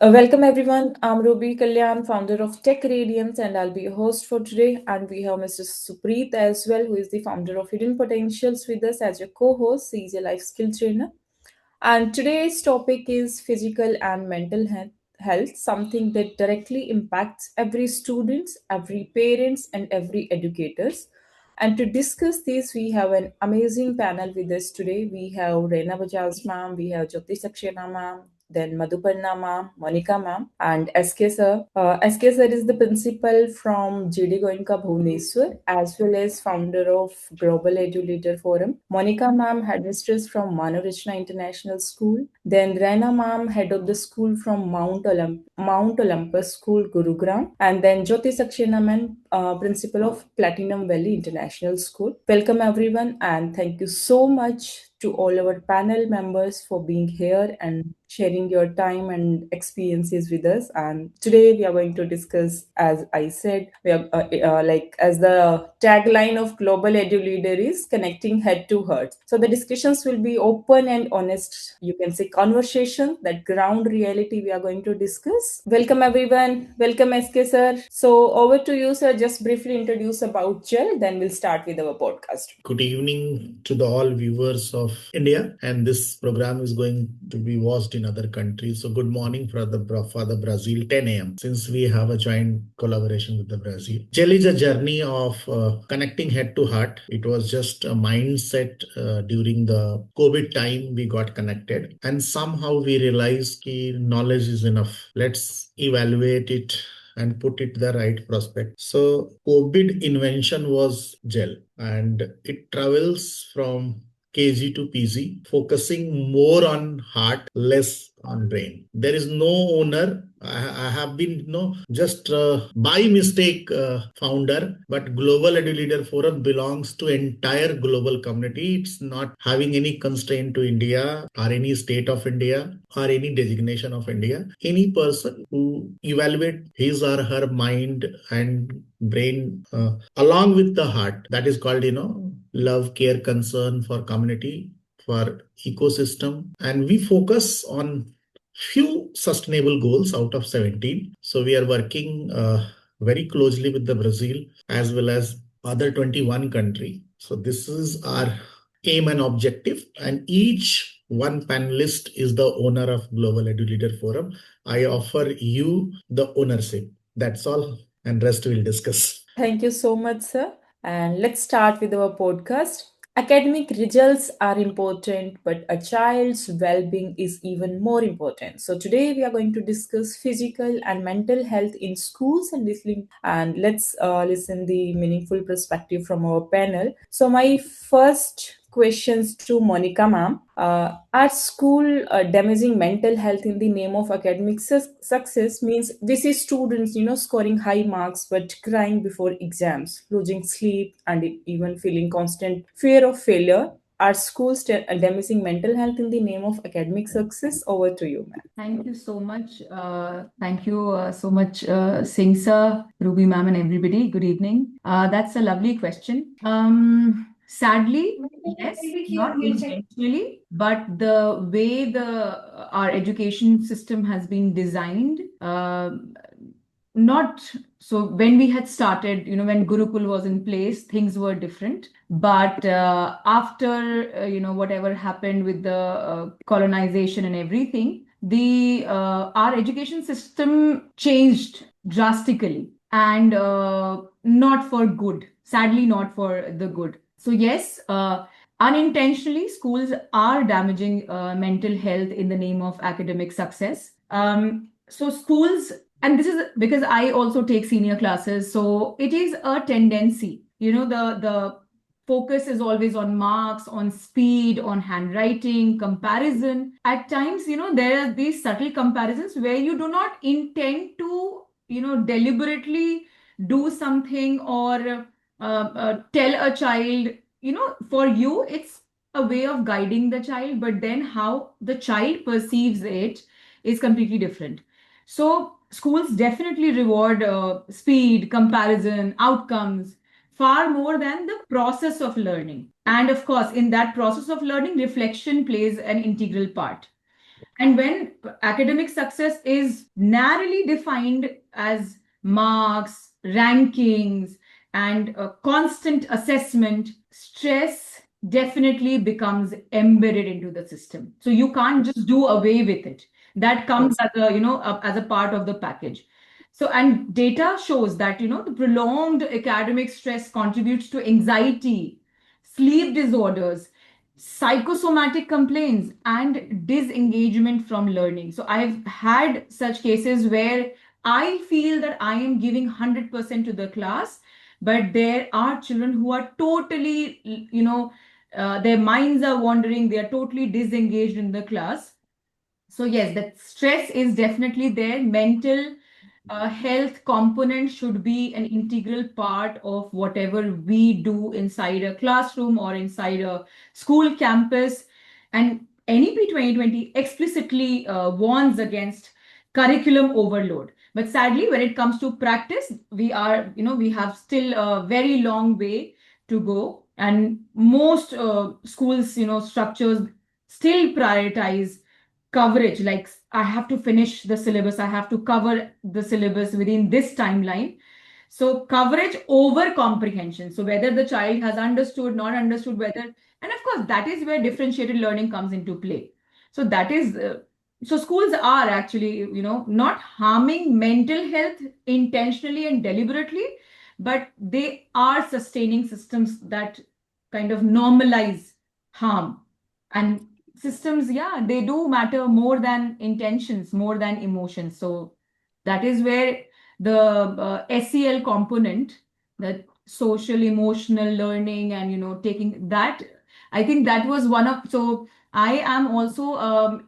Welcome everyone. I'm Ruby Kalyan, founder of Tech Radiance, and I'll be your host for today. And we have Mr. Supreet as well, who is the founder of Hidden Potentials with us as your co-host. He's a life skill trainer. And today's topic is physical and mental health, something that directly impacts every students, every parents, and every educators. And to discuss this, we have an amazing panel with us today. We have Reena Bajaj ma'am, we have Jyoti Saxena ma'am, then Madhuparna ma'am, Monica ma'am, and SK sir. SK sir is the principal from GD Goenka Bhubaneswar, as well as founder of Global Edu-Leader Forum. Monica ma'am, headmistress from Mano Rachna International School. Then Raina ma'am, head of the school from Mount Olympus School, Gurugram. And then Jyoti Saxena ma'am, principal of Platinum Valley International School. Welcome everyone, and thank you so much to all our panel members for being here and sharing your time and experiences with us. And today we are going to discuss, as I said, we are like as the tagline of Global Edu Leader is connecting head to heart. So the discussions will be open and honest. You can say conversation, that ground reality we are going to discuss. Welcome everyone. Welcome SK sir. So over to you, sir. Just briefly introduce about GEL, then we'll start with our podcast. Good evening to the all viewers of India, and this program is going to be watched in other countries. So good morning for the Brazil 10 a.m. since we have a joint collaboration with the Brazil. GEL is a journey of connecting head to heart. It was just a mindset during the COVID time we got connected, and somehow we realized that knowledge is enough. Let's evaluate it and put it the right prospect. So COVID invention was GEL, and it travels from KG to PG, focusing more on heart, less on brain. There is no owner. I have been just by mistake founder, but Global Edu Leader Forum belongs to entire global community. It's not having any constraint to India or any state of India or any designation of India. Any person who evaluate his or her mind and brain along with the heart, that is called love, care, concern for community, for ecosystem, and we focus on few sustainable goals out of 17. So we are working very closely with the Brazil as well as other 21 country. So this is our aim and objective, and each one panelist is the owner of Global Edu Leader Forum. I offer you the ownership. That's all, and rest we'll discuss. Thank you so much, sir. And let's start with our podcast. Academic results are important, but a child's well being is even more important. So, today we are going to discuss physical and mental health in schools and listening. And let's listen the meaningful perspective from our panel. So, my first questions to Monica ma'am. Are school damaging mental health in the name of academic success? Means we see students, scoring high marks but crying before exams, losing sleep, and even feeling constant fear of failure. Are schools damaging mental health in the name of academic success? Over to you, ma'am. Thank you so much. Thank you so much, Singh sir, Ruby ma'am, and everybody. Good evening. That's a lovely question. Sadly, yes, not intentionally, but the way our education system has been designed, not so when we had started, when Gurukul was in place, things were different. But after, whatever happened with the colonization and everything, the our education system changed drastically, and not for good. Sadly, not for the good. So yes, unintentionally, schools are damaging mental health in the name of academic success. So schools, and this is because I also take senior classes, so it is a tendency. The focus is always on marks, on speed, on handwriting, comparison. At times, there are these subtle comparisons where you do not intend to, deliberately do something or tell a child, for you, it's a way of guiding the child, but then how the child perceives it is completely different. So schools definitely reward speed, comparison, outcomes far more than the process of learning. And of course, in that process of learning, reflection plays an integral part. And when academic success is narrowly defined as marks, rankings, and constant assessment, stress definitely becomes embedded into the system. So you can't just do away with it. That comes as a, as a part of the package. So, and data shows that, the prolonged academic stress contributes to anxiety, sleep disorders, psychosomatic complaints, and disengagement from learning. So I've had such cases where I feel that I am giving 100% to the class, but there are children who are totally, their minds are wandering, they are totally disengaged in the class. So yes, that stress is definitely there. Mental health component should be an integral part of whatever we do inside a classroom or inside a school campus. And NEP 2020 explicitly warns against curriculum overload. But sadly, when it comes to practice, we have still a very long way to go. And most schools, structures still prioritize coverage, like I have to finish the syllabus, I have to cover the syllabus within this timeline. So coverage over comprehension. So whether the child has understood, not understood, whether, and of course that is where differentiated learning comes into play. So that is so schools are actually, not harming mental health intentionally and deliberately, but they are sustaining systems that kind of normalize harm. And systems, yeah, they do matter more than intentions, more than emotions. So that is where the SEL component, that social emotional learning, and taking that, I think that was one of. So I am also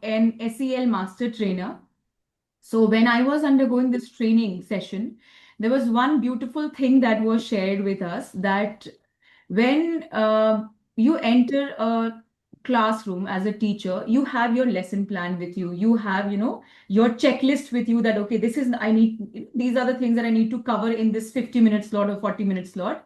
an SEL master trainer. So when I was undergoing this training session, there was one beautiful thing that was shared with us, that when you enter a classroom as a teacher, you have your lesson plan with you. You have, your checklist with you, that, okay, these are the things that I need to cover in this 50-minute slot or 40-minute slot.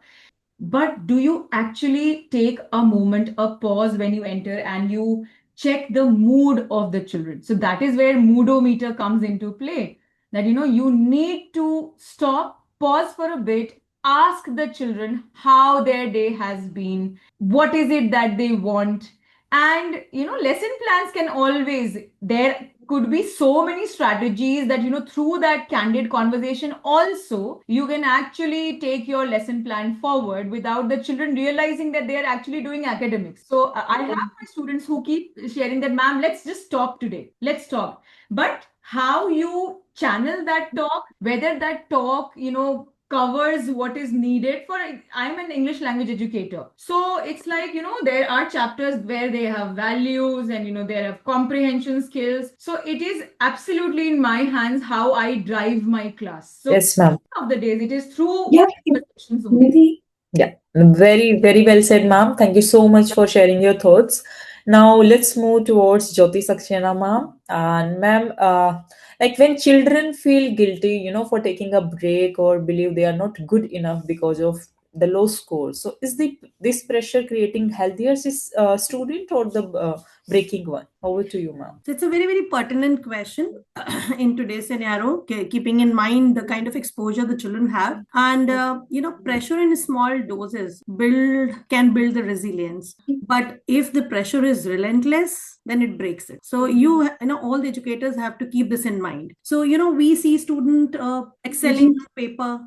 But do you actually take a moment, a pause when you enter, and you check the mood of the children? So that is where moodometer comes into play. That, you need to stop, pause for a bit, ask the children how their day has been, what is it that they want. And, lesson plans can always, there could be so many strategies that, through that candid conversation, also, you can actually take your lesson plan forward without the children realizing that they are actually doing academics. So I have my students who keep sharing that, ma'am, let's just talk today. Let's talk. But how you channel that talk, whether that talk, covers what is needed for, I'm an English language educator, so it's like, there are chapters where they have values, and they have comprehension skills. So it is absolutely in my hands how I drive my class. So Yes, ma'am. of the days, it is through Yeah, conversations only. yeah, very, very well said, ma'am. Thank you so much for sharing your thoughts. Now let's move towards Jyoti Saxena, ma'am. And ma'am, like when children feel guilty, for taking a break or believe they are not good enough because of the low score. So is this pressure creating healthier student or the breaking one? Over to you, ma'am. So it's a very, very pertinent question in today's scenario, keeping in mind the kind of exposure the children have. And, pressure in small doses can build the resilience. But if the pressure is relentless, then it breaks it. So all the educators have to keep this in mind. So, we see student excelling on paper,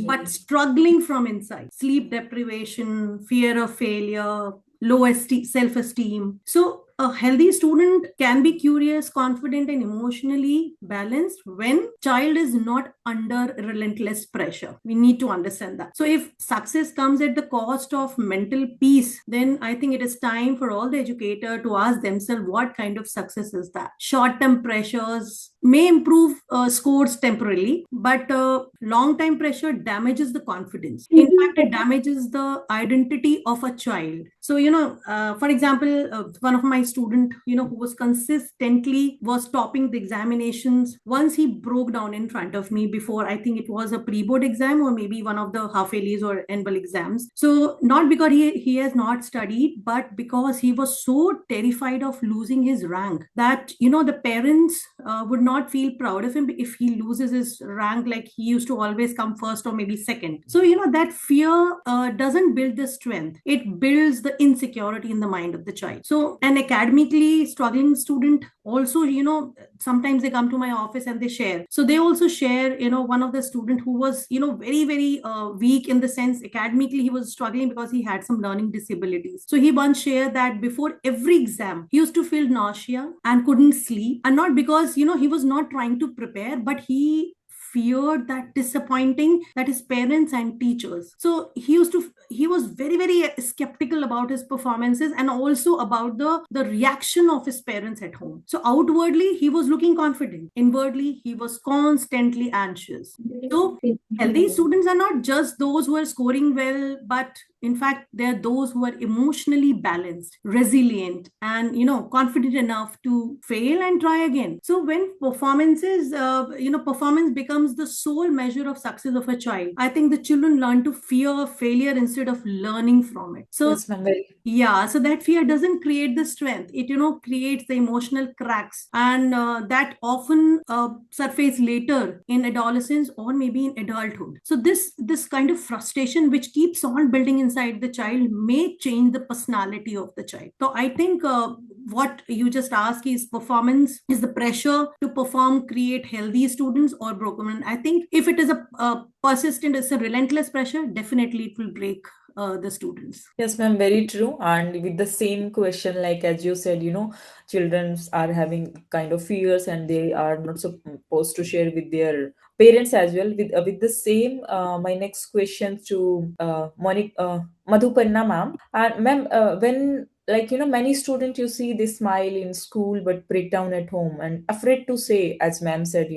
but struggling from inside. Sleep deprivation, fear of failure, low self-esteem. So a healthy student can be curious, confident, and emotionally balanced when child is not under relentless pressure. We need to understand that. So if success comes at the cost of mental peace, then I think it is time for all the educator to ask themselves, what kind of success is that? Short-term pressures may improve scores temporarily, but long-time pressure damages the confidence. In fact, it damages the identity of a child. So, for example, one of my student, who was consistently was topping the examinations. Once he broke down in front of me before, I think it was a pre-board exam or maybe one of the half yearlies or annual exams. So not because he has not studied, but because he was so terrified of losing his rank that, the parents would not feel proud of him if he loses his rank, like he used to always come first or maybe second. So, that fear doesn't build the strength. It builds the insecurity in the mind of the child. So an academically struggling student also, sometimes they come to my office and they share. So they also share, one of the student who was, very, very weak in the sense academically he was struggling because he had some learning disabilities. So he once shared that before every exam, he used to feel nausea and couldn't sleep. And not because, he was not trying to prepare, but he feared that disappointing that his parents and teachers. So he was very, very skeptical about his performances and also about the reaction of his parents at home. So outwardly he was looking confident, inwardly he was constantly anxious. So healthy students are not just those who are scoring well, but in fact they are those who are emotionally balanced, resilient, and confident enough to fail and try again. So when performance becomes the sole measure of success of a child, I think the children learn to fear failure instead of learning from it. So Yes, ma'am. Very. yeah, so that fear doesn't create the strength. It, creates the emotional cracks, and that often surface later in adolescence or maybe in adulthood. So this kind of frustration which keeps on building inside the child may change the personality of the child. So I think what you just asked is performance, is the pressure to perform create healthy students or broken? And I think if it is a persistent, it's a relentless pressure, definitely it will break the students. Yes, ma'am, very true. And with the same question, like as you said, children are having kind of fears and they are not supposed to share with their parents as well. With the same, my next question to Madhuparna ma'am. And ma'am, when many students you see they smile in school but break down at home and afraid to say, as ma'am said,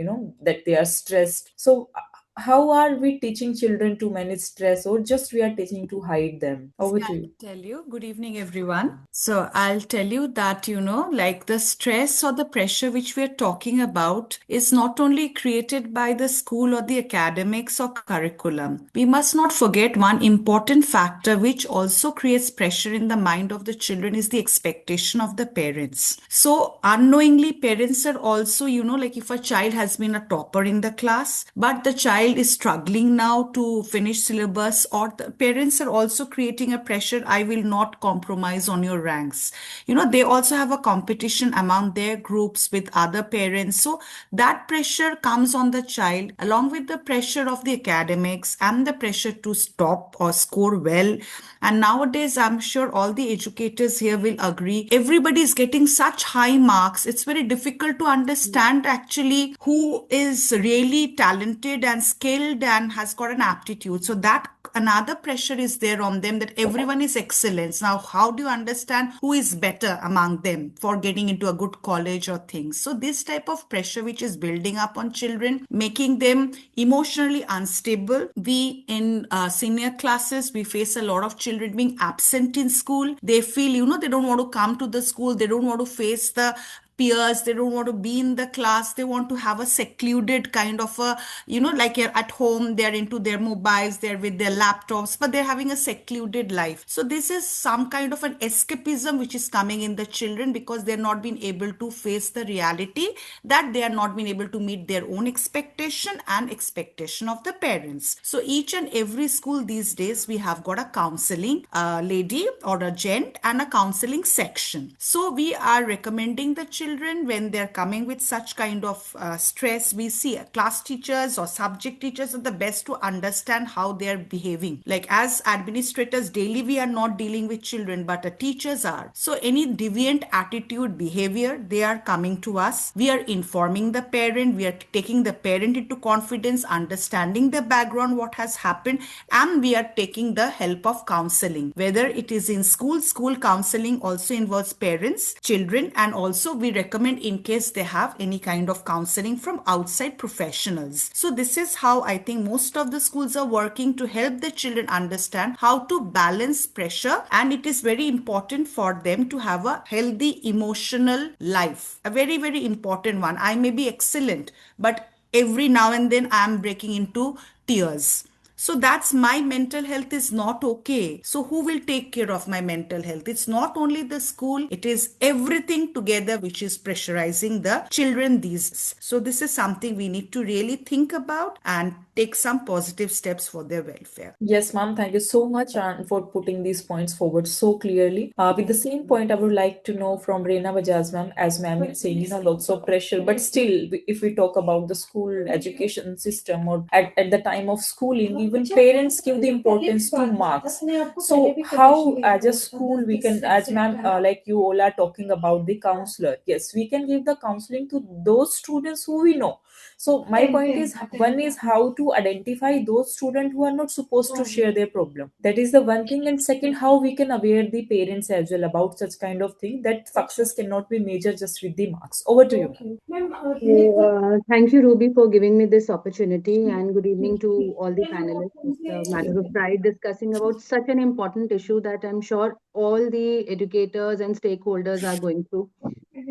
that they are stressed. So how are we teaching children to manage stress, or just we are teaching to hide them? Over to you. Tell you, good evening, everyone. So I'll tell you that, like the stress or the pressure which we're talking about is not only created by the school or the academics or curriculum. We must not forget one important factor which also creates pressure in the mind of the children is the expectation of the parents. So unknowingly, parents are also, like if a child has been a topper in the class, but the child is struggling now to finish syllabus, or the parents are also creating a pressure, I will not compromise on your ranks. They also have a competition among their groups with other parents. So that pressure comes on the child along with the pressure of the academics and the pressure to stop or score well. And nowadays, I'm sure all the educators here will agree, everybody is getting such high marks. It's very difficult to understand actually who is really talented and skilled and has got an aptitude. So that another pressure is there on them that everyone is excellence. Now, how do you understand who is better among them for getting into a good college or things? So this type of pressure which is building up on children, making them emotionally unstable. We in senior classes, we face a lot of children being absent in school. They feel, they don't want to come to the school. They don't want to face the peers, they don't want to be in the class, they want to have a secluded kind of a, like you're at home, they're into their mobiles, they're with their laptops, but they're having a secluded life. So this is some kind of an escapism which is coming in the children because they're not being able to face the reality that they are not being able to meet their own expectation and expectation of the parents. So each and every school these days, we have got a counseling lady or a gent and a counseling section. So we are recommending the children when they're coming with such kind of stress. We see class teachers or subject teachers are the best to understand how they're behaving. Like as administrators daily we are not dealing with children, but the teachers are. So any deviant attitude, behavior, they are coming to us. We are informing the parent, we are taking the parent into confidence, understanding the background, what has happened, and we are taking the help of counseling. Whether it is in school counseling also involves parents, children, and also we recommend in case they have any kind of counseling from outside professionals. So this is how I think most of the schools are working to help the children understand how to balance pressure, and it is very important for them to have a healthy emotional life. A very, very important one. I may be excellent, but every now and then I am breaking into tears. So that's my mental health is not okay. So who will take care of my mental health? It's not only the school, it is everything together which is pressurizing the children these days. So this is something we need to really think about and take some positive steps for their welfare. Yes, ma'am. Thank you so much for putting these points forward so clearly. With the same point, I would like to know from Reena Bajaj, ma'am, as ma'am is saying, lots of pressure, but still, if we talk about the school education system or at the time of schooling, even parents give the importance to marks. So, how as a school we can, as ma'am, like you all are talking about the counselor, yes, we can give the counseling to those students who we know. So my point is, one is how to identify those students who are not supposed to share their problem. That is the one thing. And second, how we can aware the parents as well about such kind of thing, that success cannot be measured just with the marks. Over to you. So, thank you, Ruby, for giving me this opportunity, and good evening to all the panelists. It's a matter of pride discussing about such an important issue that I'm sure all the educators and stakeholders are going through.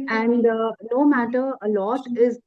And no matter, a lot is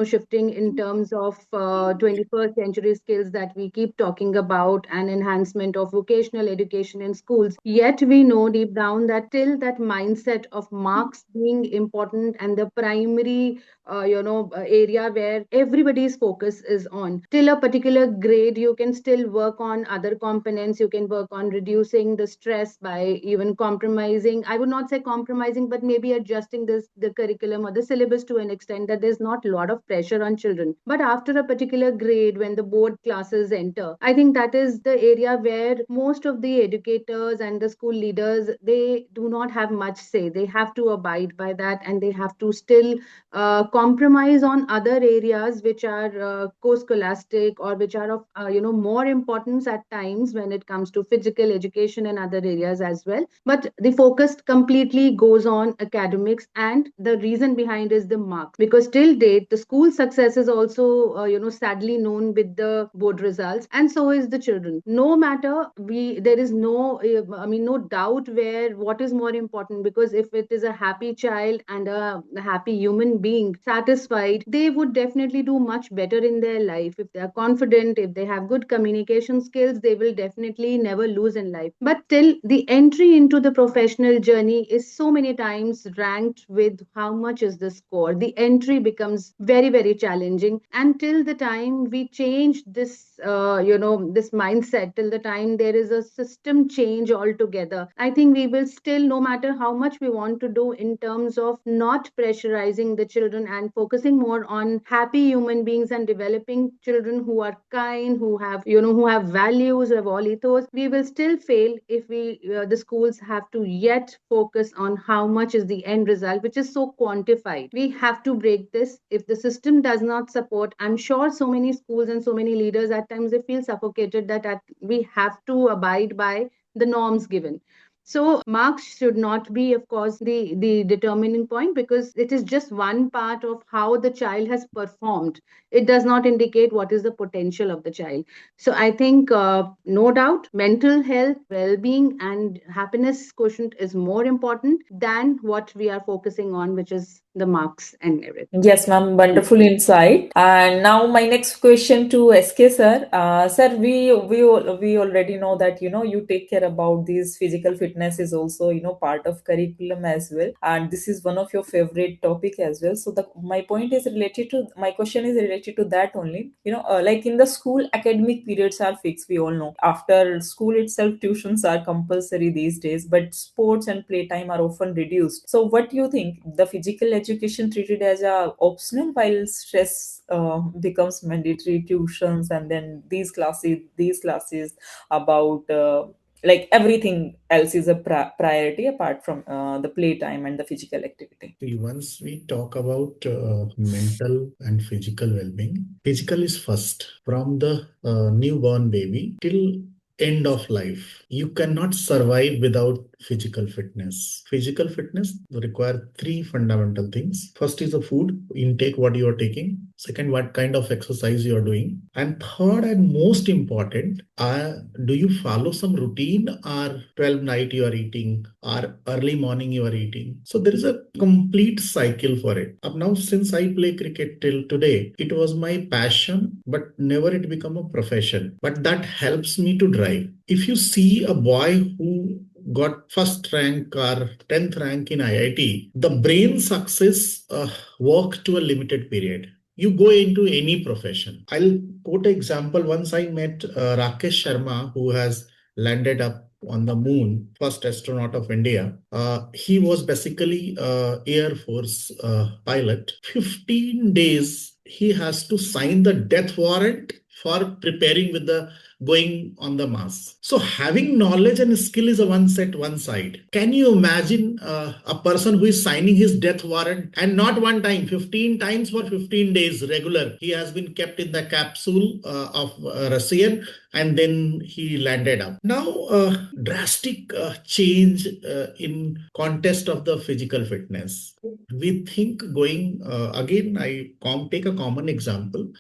shifting in terms of 21st century skills that we keep talking about, and enhancement of vocational education in schools. Yet we know deep down that till that mindset of marks being important and the primary area where everybody's focus is on, till a particular grade you can still work on other components. You can work on reducing the stress by even compromising, I would not say compromising, but maybe adjusting the curriculum or the syllabus to an extent that there's not a lot of pressure on children. But after a particular grade, when the board classes enter, I think that is the area where most of the educators and the school leaders, they do not have much say. They have to abide by that, and they have to still compromise on other areas which are co-scholastic, or which are of more importance at times when it comes to physical education and other areas as well. But the focus completely goes on academics, and the reason behind is the marks, because till date the school success is also sadly known with the board results, and so is the children. No matter, we there is no no doubt where what is more important, because if it is a happy child and a happy human being satisfied, they would definitely do much better in their life. If they are confident, if they have good communication skills, they will definitely never lose in life. But till the entry into the professional journey is so many times ranked with how much is the score, the entry becomes very, very challenging. Until the time we change this this mindset, till the time there is a system change altogether, I think we will still, no matter how much we want to do in terms of not pressurizing the children and focusing more on happy human beings and developing children who are kind, who have who have values, have all ethos, we will still fail if we the schools have to yet focus on how much is the end result, which is so quantified. We have to break this. If the system does not support, I'm sure so many schools and so many leaders at times they feel suffocated that we have to abide by the norms given. So marks should not be, of course, the determining point, because it is just one part of how the child has performed. It does not indicate what is the potential of the child. So I think, no doubt, mental health, well-being, and happiness quotient is more important than what we are focusing on, which is the marks and everything. Yes, ma'am. Wonderful insight. And now my next question to SK sir. Sir, we already know that you take care about these physical fitness is also part of curriculum as well, and this is one of your favorite topic as well. So my question is related to that only. Like in the school, academic periods are fixed. We all know. After school itself, tuitions are compulsory these days, but sports and playtime are often reduced. So, what do you think? The physical education treated as a optional, while stress becomes mandatory, tuitions, and then these classes about like everything else is a priority apart from the playtime and the physical activity. See, once we talk about mental and physical well-being, physical is first. From the newborn baby till end of life, you cannot survive without physical fitness. Physical fitness require three fundamental things. First is the food intake, what you are taking. Second, what kind of exercise you are doing. And third and most important, do you follow some routine, or 12 night you are eating, or early morning you are eating? So there is a complete cycle for it. Up now, since I play cricket till today, it was my passion, but never it become a profession. But that helps me to drive. If you see a boy who got first rank or 10th rank in IIT, the brain success work to a limited period. You go into any profession. I'll quote an example. Once I met Rakesh Sharma, who has landed up on the moon, first astronaut of India. He was basically Air Force pilot. 15 days he has to sign the death warrant for preparing with the going on the Mars. So having knowledge and skill is a one set, one side. Can you imagine a person who is signing his death warrant, and not one time, 15 times for 15 days regular? He has been kept in the capsule of Russian, and then he landed up. Now, drastic change in context of the physical fitness. We think going, again, I take a common example.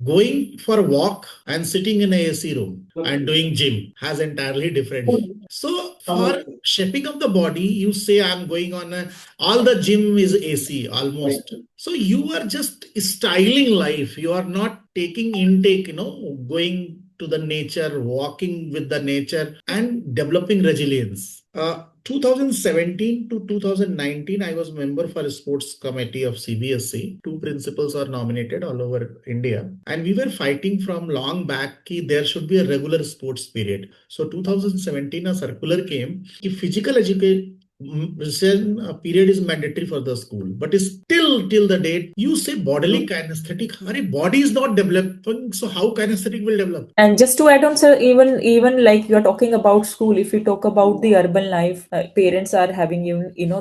Going for a walk and sitting in a AC room and doing gym has entirely different. So for shaping up the body, you say I'm going on all the gym is AC almost. So you are just styling life. You are not taking intake, going to the nature, walking with the nature and developing resilience. 2017 to 2019, I was member for a sports committee of CBSE. Two principals are nominated all over India. And we were fighting from long back that there should be a regular sports period. So 2017, a circular came. If physical education period is mandatory for the school, but still till the date you say bodily kinesthetic. Body is not developing, so how kinesthetic will develop? And just to add on, sir, even like you're talking about school, if we talk about the urban life, parents are having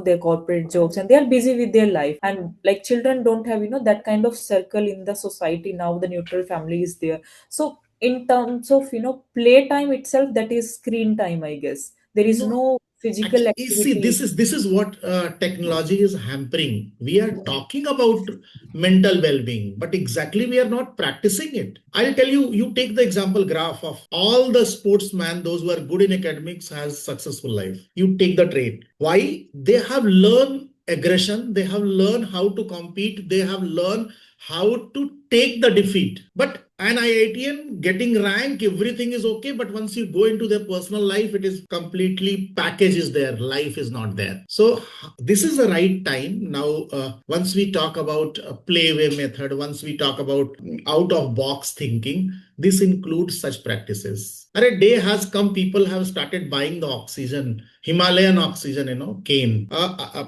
their corporate jobs and they are busy with their life, and like children don't have that kind of circle in the society. Now the neutral family is there, so in terms of playtime itself, that is screen time, I guess. There is No, no physical actually, see, activity. this is what technology is hampering. We are talking about mental well-being, but exactly we are not practicing it. I'll tell you. You take the example graph of all the sportsmen, those who are good in academics has successful life. You take the trait. Why? They have learned aggression. They have learned how to compete. They have learned how to take the defeat. But an IITian getting rank, everything is okay. But once you go into their personal life, it is completely package is there. Life is not there. So this is the right time. Now, once we talk about playway method, once we talk about out of box thinking, this includes such practices. A day has come, people have started buying the oxygen, Himalayan oxygen, cane.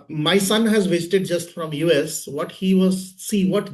My son has visited just from US. What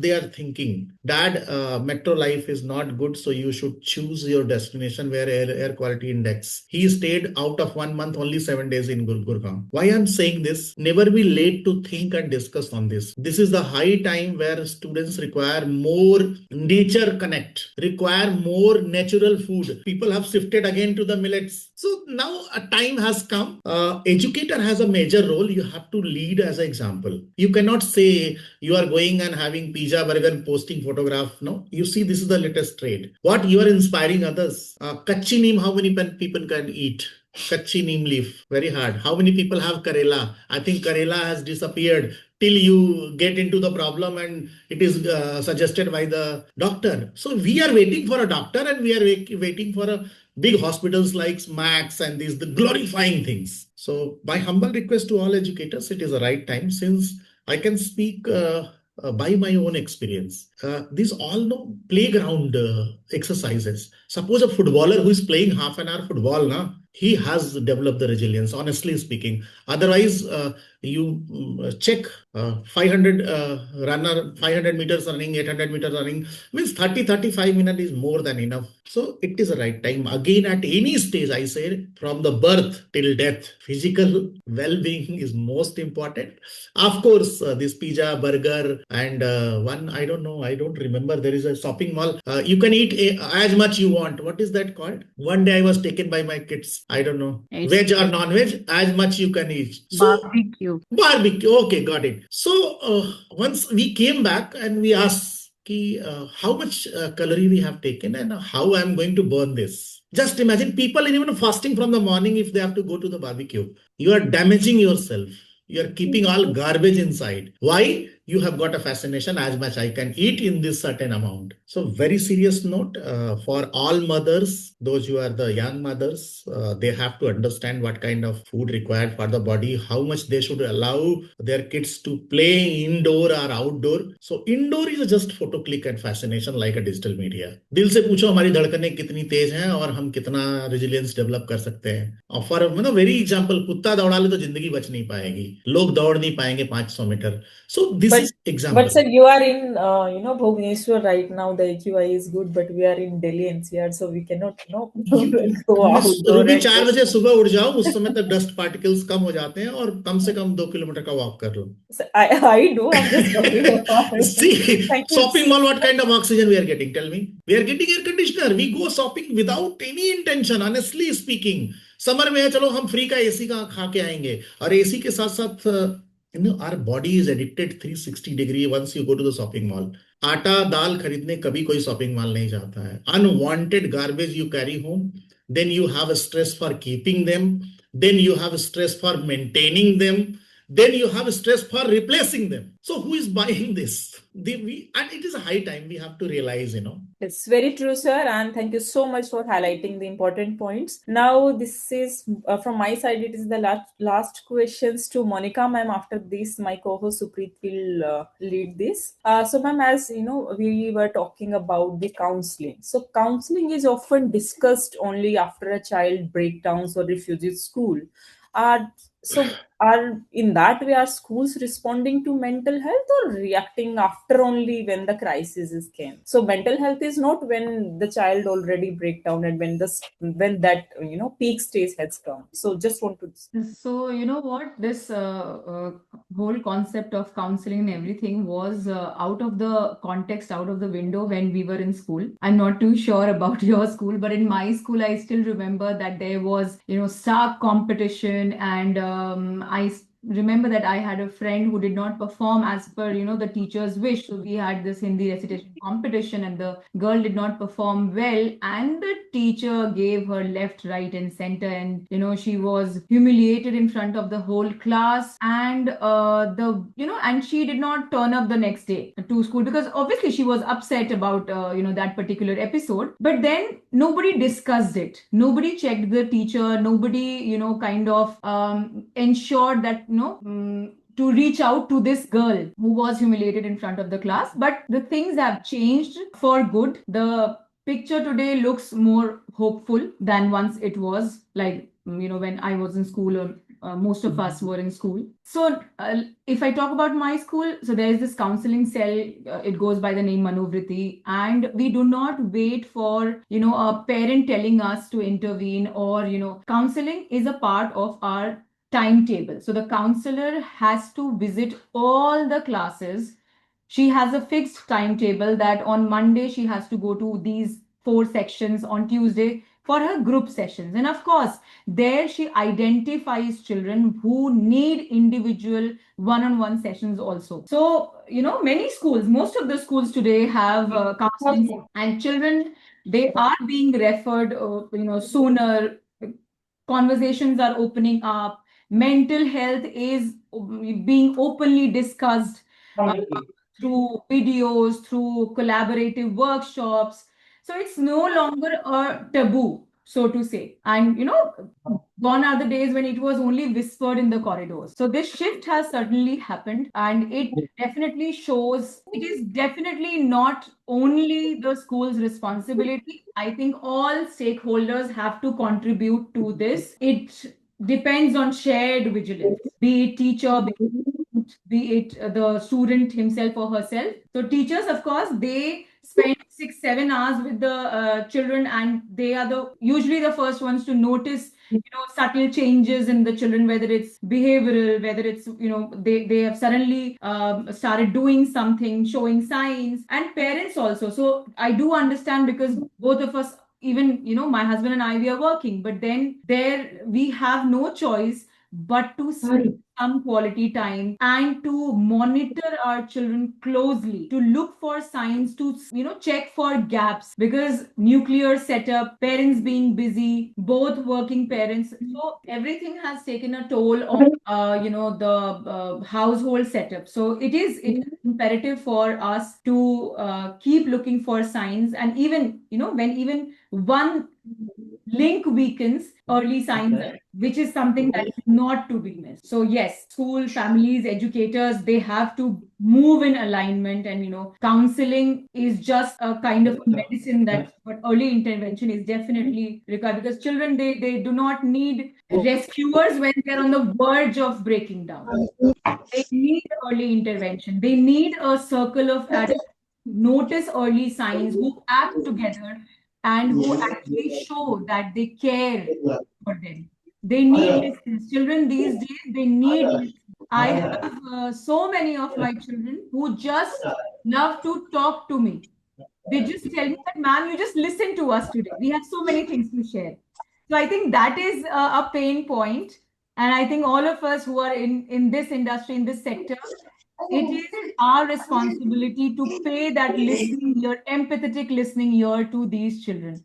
they are thinking. Dad, metro life is not good, so you should choose your destination where air quality index. He stayed out of 1 month only 7 days in Gurgaon. Why I'm saying this? Never be late to think and discuss on this. This is the high time where students require more nature connect, require more natural food. People have shifted again to the millets. So now a time has come. Educator has a major role. You have to lead as an example. You cannot say you are going and having pizza, burger, and posting photograph. No, you see, this is the latest trend. What you are inspiring others. Kachi neem, how many people can eat? Kachi neem leaf, very hard. How many people have Karela? I think Karela has disappeared till you get into the problem and it is suggested by the doctor. So we are waiting for a doctor and we are waiting for a big hospitals like Max and the glorifying things. So my humble request to all educators, it is the right time, since I can speak by my own experience. These all playground exercises. Suppose a footballer who is playing half an hour football, he has developed the resilience, honestly speaking. Otherwise, you check 500 runner, 500 meters running, 800 meters running, means 35 minutes is more than enough. So it is the right time. Again, at any stage, I say, from the birth till death, physical well-being is most important. Of course, this pizza, burger, and one, I don't know, I don't remember. There is a shopping mall. You can eat as much you want. What is that called? One day I was taken by my kids. I don't know. It's Veg or non-veg, as much you can eat. So barbecue. barbecue. Okay, got it. So once we came back and we asked how much calorie we have taken and how I'm going to burn this. Just imagine people even fasting from the morning if they have to go to the barbecue. You are damaging yourself. You are keeping all garbage inside. Why? You have got a fascination as much I can eat in this certain amount. So very serious note for all mothers, those who are the young mothers, they have to understand what kind of food required for the body, how much they should allow their kids to play indoor or outdoor. So indoor is just photo click and fascination like a digital media. दिल से पूछो हमारी धड़कनें कितनी तेज हैं और हम कितना resilience develop कर सकते हैं. और फॉर वेरी एग्जांपल, कुत्ता दौड़ा ले तो जिंदगी बच नहीं पाएगी, लोग दौड़ नहीं पाएंगे 500 metre. So this But is but example. sir, you are in Bhubaneswar right now. The AQI is good, but we are in Delhi NCR, so we cannot go outdoor Ruby and 4 just. बजे सुबह उठ जाओ, उस समय तक dust particles कम हो जाते हैं और कम से कम 2 किलोमीटर का वॉक कर लो. So I do. I'm just talking about. See, Thank you. shopping mall, what kind of oxygen we are getting? Tell me. We are getting air conditioner. We go shopping without any intention, honestly speaking. Summer में है, चलो हम free का AC का खा के आएंगे, और एसी के साथ साथ our body is addicted 360 degree once you go to the shopping mall. आटा दाल खरीदने कभी कोई शॉपिंग मॉल नहीं जाता है. Unwanted garbage you carry home, then you have a stress for keeping them, then you have a stress for maintaining them, then you have stress for replacing them. So who is buying this? And it is a high time we have to realize. It's very true, sir, and thank you so much for highlighting the important points. Now, this is from my side. It is the last questions to Monica, ma'am. After this, my co-host Supreet will lead this. So, ma'am, as you know, we were talking about the counseling. So, counseling is often discussed only after a child breakdowns or refuses school. Are in that way, are schools responding to mental health or reacting after only when the crisis is came? So mental health is not when the child already break down and when that peak stage has come. So just want to. So, you know what, this whole concept of counseling and everything was out of the context, out of the window when we were in school. I'm not too sure about your school, but in my school, I still remember that there was, stark competition, and I remember that I had a friend who did not perform as per the teacher's wish. So we had this Hindi recitation competition, and the girl did not perform well, and the teacher gave her left, right, and center, and she was humiliated in front of the whole class, and and she did not turn up the next day to school because obviously she was upset about that particular episode. But then nobody discussed it, nobody checked the teacher, nobody kind of ensured that to reach out to this girl who was humiliated in front of the class. But the things have changed for good. The picture today looks more hopeful than once it was, like when I was in school, or most of us were in school. So if I talk about my school, so there is this counseling cell, it goes by the name Manovriti, and we do not wait for a parent telling us to intervene, or counseling is a part of our timetable. So the counselor has to visit all the classes. She has a fixed timetable that on Monday she has to go to these 4 sections, on Tuesday for her group sessions. And of course, there she identifies children who need individual one-on-one sessions also. So, many schools, most of the schools today have counseling, and children, they are being referred, sooner. Conversations are opening up. Mental health is being openly discussed through videos, through collaborative workshops. So it's no longer a taboo, so to say. And gone are the days when it was only whispered in the corridors. So this shift has certainly happened, and it definitely shows it is definitely not only the school's responsibility. I think all stakeholders have to contribute to this. It depends on shared vigilance, be it teacher, be it the student himself or herself. So teachers, of course, they spend 6-7 hours with the children, and they are usually the first ones to notice subtle changes in the children, whether it's behavioral, whether it's they have suddenly started doing something, showing signs, and parents also. So I do understand, because both of us even, my husband and I, we are working, but then there we have no choice but to spend some quality time and to monitor our children closely, to look for signs, to, check for gaps, because nuclear setup, parents being busy, both working parents. So everything has taken a toll on, the household setup. So it is imperative for us to keep looking for signs. And even, when even one link weakens, early signs, which is something that is not to be missed. So yes, school, families, educators, they have to move in alignment, and counseling is just a kind of a medicine, that but early intervention is definitely required, because children, they do not need rescuers when they're on the verge of breaking down. They need early intervention. They need a circle of adults who notice early signs, who act together, and who actually show that they care for them. They need lessons. Children these days, they need lessons. I have so many of my children who just love to talk to me. They just tell me that, ma'am, you just listen to us today. We have so many things to share. So I think that is a pain point. And I think all of us who are in this industry, in this sector, it is our responsibility to pay that listening ear, empathetic listening ear to these children.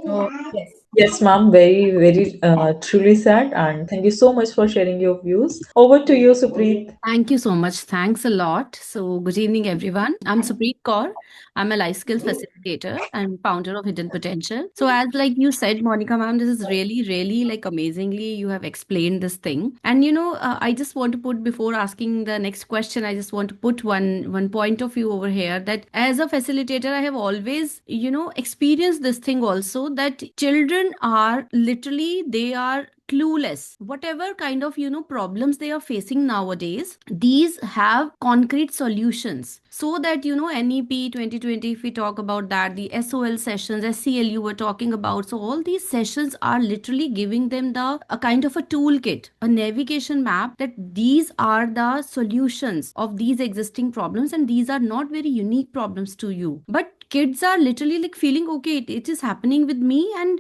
So, yes. Yes, ma'am. Very, very truly sad. And thank you so much for sharing your views. Over to you, Supreet. Thank you so much. Thanks a lot. So, good evening, everyone. I'm Supreet Kaur. I'm a life skills facilitator and founder of Hidden Potential. So, as like you said, Monica ma'am, this is really, really like amazingly you have explained this thing. And I just want to put, before asking the next question, I just want to put one point of view over here, that as a facilitator, I have always experienced this thing also, that children are literally, they are clueless. Whatever kind of problems they are facing nowadays, these have concrete solutions. So that NEP 2020, if we talk about that, the SOL sessions, SCL you were talking about, so all these sessions are literally giving them a kind of a toolkit, a navigation map, that these are the solutions of these existing problems, and these are not very unique problems to you, but kids are literally like feeling, okay, it is happening with me, and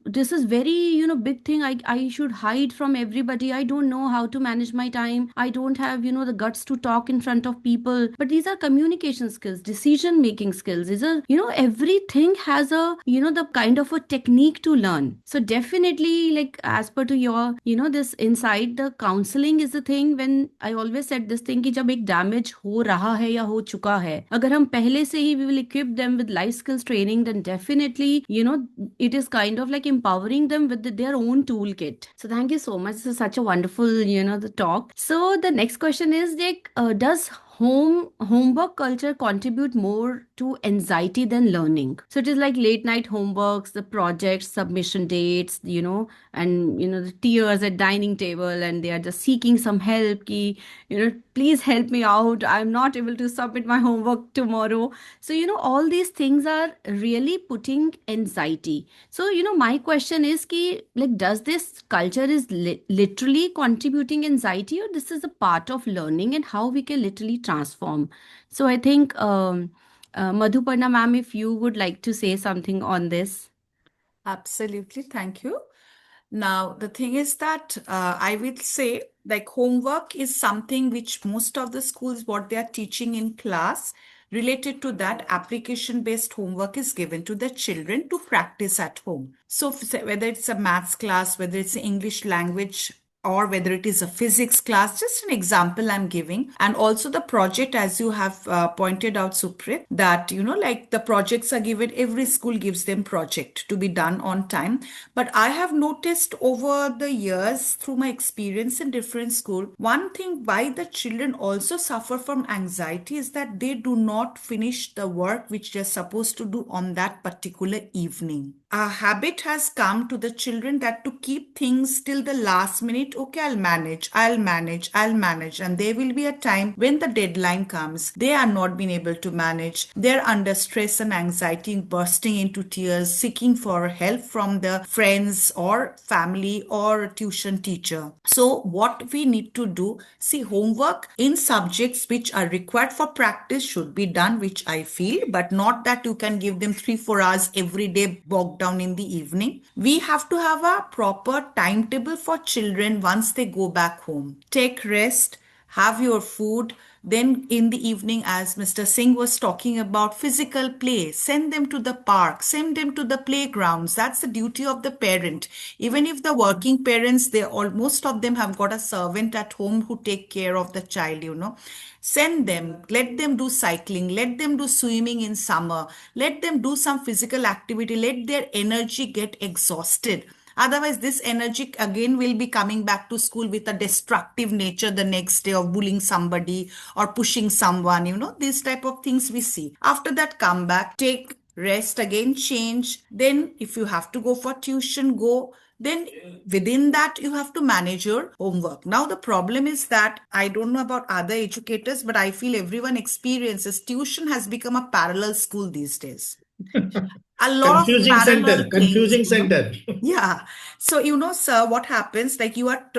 this is very big thing. I should hide from everybody. I don't know how to manage my time. I don't have the guts to talk in front of people. But these are communication skills, decision making skills. Is a everything has a the kind of a technique to learn. So definitely, like as per to your this insight, the counseling is the thing. When I always said this thing कि जब एक damage हो रहा है या हो चुका है, अगर हम पहले से ही we will equip them with life skills training, then definitely it is kind of like empowering them with their own toolkit. So thank you so much. This is such a wonderful the talk. So the next question is like, does homework culture contribute more to anxiety than learning? So it is like late night homeworks, the projects, submission dates, and the tears at dining table, and they are just seeking some help ki, please help me out, I'm not able to submit my homework tomorrow. So all these things are really putting anxiety. So my question is ki, like, does this culture is literally contributing anxiety, or this is a part of learning, and how we can literally transform? So I think Madhuparna ma'am, if you would like to say something on this. Absolutely. Thank you. Now, the thing is that I will say, like, homework is something which most of the schools, what they are teaching in class, related to that, application-based homework is given to the children to practice at home. So whether it's a maths class, whether it's an English language, or whether it is a physics class, just an example I'm giving. And also the project, as you have pointed out, Suprit, that, like the projects are given, every school gives them project to be done on time. But I have noticed over the years, through my experience in different schools, one thing why the children also suffer from anxiety is that they do not finish the work which they're supposed to do on that particular evening. A habit has come to the children that to keep things till the last minute it, okay, I'll manage. And there will be a time when the deadline comes, they are not being able to manage. They're under stress and anxiety, bursting into tears, seeking for help from the friends or family or tuition teacher. So what we need to do, see, homework in subjects which are required for practice should be done, which I feel, but not that you can give them 3-4 hours every day bogged down in the evening. We have to have a proper timetable for children once they go back home. Take rest, have your food. Then in the evening, as Mr. Singh was talking about physical play, send them to the park, send them to the playgrounds. That's the duty of the parent. Even if the working parents, most of them have got a servant at home who take care of the child. Send them, let them do cycling, let them do swimming in summer, let them do some physical activity, let their energy get exhausted. Otherwise, this energy again will be coming back to school with a destructive nature the next day of bullying somebody or pushing someone, these type of things we see. After that, come back, take rest again, change. Then if you have to go for tuition, go. Then within that, you have to manage your homework. Now, the problem is that I don't know about other educators, but I feel everyone experiences tuition has become a parallel school these days. A lot of parallel things. Confusing center. Yeah. So, sir, what happens? Like you are,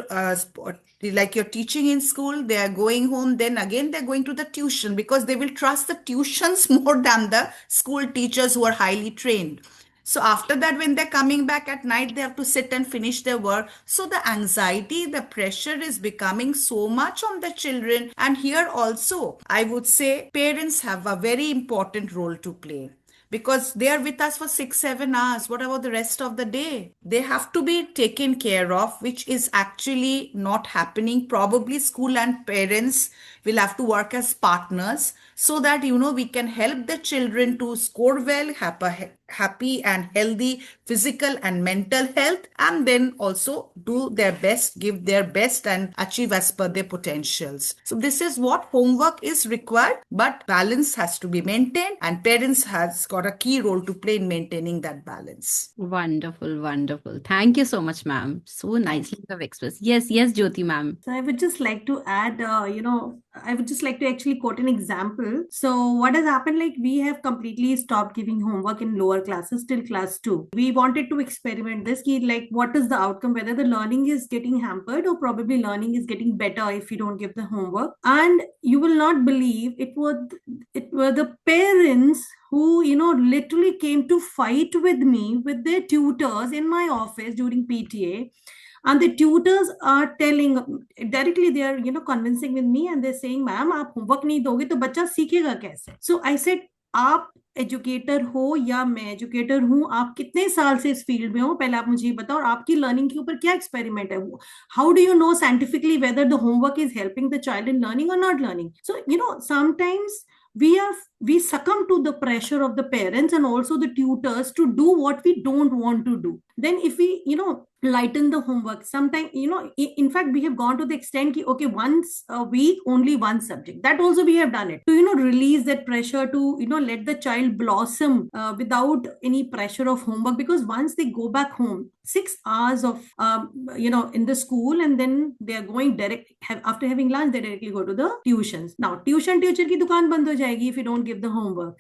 like you're teaching in school, they are going home, then again they're going to the tuition because they will trust the tuitions more than the school teachers who are highly trained. So after that, when they're coming back at night, they have to sit and finish their work. So the anxiety, the pressure is becoming so much on the children. And here also, I would say parents have a very important role to play, because they are with us for 6-7 hours. What about the rest of the day? They have to be taken care of, which is actually not happening. Probably school and parents will have to work as partners so that we can help the children to score well, have a happy and healthy physical and mental health, and then also do their best, give their best, and achieve as per their potentials. So this is what homework is required, but balance has to be maintained, and parents has got a key role to play in maintaining that balance. Wonderful, wonderful. Thank you so much, ma'am. So nicely you have expressed. Yes, Jyoti, ma'am. So I would just like to add, I would just like to actually quote an example. So what has happened, like we have completely stopped giving homework in lower classes till class 2. We wanted to experiment this, like what is the outcome, whether the learning is getting hampered or probably learning is getting better if you don't give the homework. And you will not believe it were the parents who, literally came to fight with me, with their tutors in my office during PTA. And the tutors are telling directly, they are convincing with me, and they're saying, ma'am, आप homework नहीं दोगे तो बच्चा सीखेगा कैसे? So I said, आप educator हो या मैं एजुकेटर हूं, आप कितने साल से इस फील्ड में हो, पहले आप मुझे बताओ, और आपकी लर्निंग के ऊपर क्या एक्सपेरिमेंट है? How do you know scientifically whether the homework is helping the child in learning or not learning? So sometimes we succumb to the pressure of the parents and also the tutors to do what we don't want to do. Then if we lighten the homework, sometimes in fact we have gone to the extent ki, okay, once a week only one subject, that also we have done it to release that pressure, to let the child blossom without any pressure of homework. Because once they go back home, 6 hours of in the school, and then they are going after having lunch, they directly go to the tuitions. Now tuition teacher ki dukaan band ho jayegi if you don't give the homework.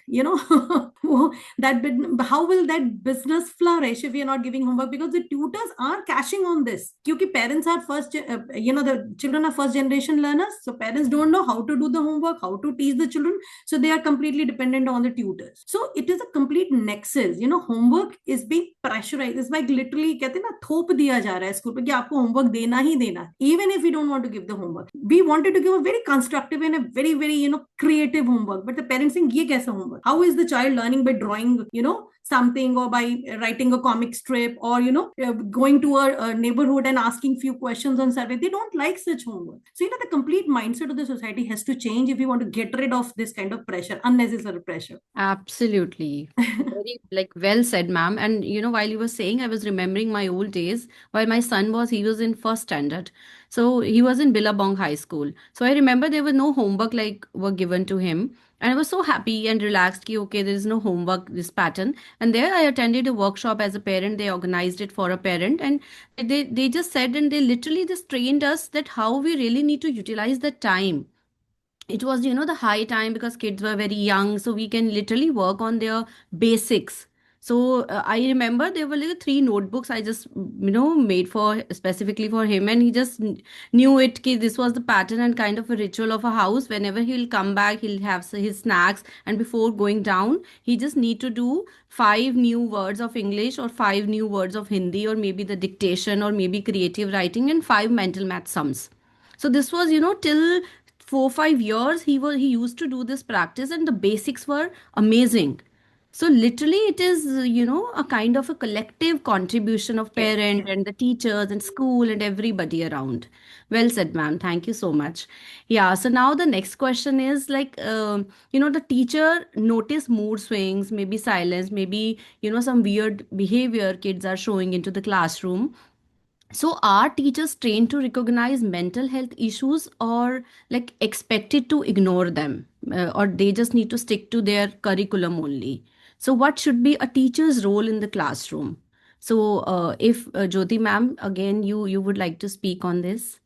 How will that business flourish if we are not giving homework? Because the tutors are cashing on this, because parents are the children are first generation learners, so parents don't know how to do the homework, how to teach the children, so they are completely dependent on the tutors. So it is a complete nexus. Homework is being pressurized. It's like literally कहते हैं ना, थोप दिया जा रहा है school पे कि आपको होमवर्क देना ही देना, even if we don't want to give the homework. We wanted to give a very constructive and a very very creative homework, but the parents saying ये कैसा homework? How is the child learning by drawing something, or by writing a comic strip, or going to a neighborhood and asking few questions on survey? They don't like such homework. So the complete mindset of the society has to change if we want to get rid of this kind of pressure, unnecessary pressure. Absolutely. Very well said, ma'am. And while you were saying, I was remembering my old days while my son he was in first standard. So he was in Billabong High School. So I remember there was no homework were given to him. And I was so happy and relaxed ki, okay, there is no homework, this pattern. And there I attended a workshop as a parent. They organized it for a parent. And they just said, and they literally just trained us that how we really need to utilize the time. It was, the high time because kids were very young, so we can literally work on their basics. So I remember there were like three notebooks I just made for specifically for him, and he just knew it ki this was the pattern and kind of a ritual of a house. Whenever he'll come back, he'll have his snacks, and before going down he just need to do five new words of English or five new words of Hindi, or maybe the dictation, or maybe creative writing, and five mental math sums. So this was, till 4 5 years he used to do this practice, and the basics were amazing. So literally it is, a kind of a collective contribution of Yes. parent and the teachers and school and everybody around. Well said, ma'am. Thank you so much. Yeah. So now the next question is like, the teacher notice mood swings, maybe silence, maybe, some weird behavior kids are showing into the classroom. So are teachers trained to recognize mental health issues, or like expected to ignore them, or they just need to stick to their curriculum only? So what should be a teacher's role in the classroom? So if Jyoti ma'am, again, you would like to speak on this.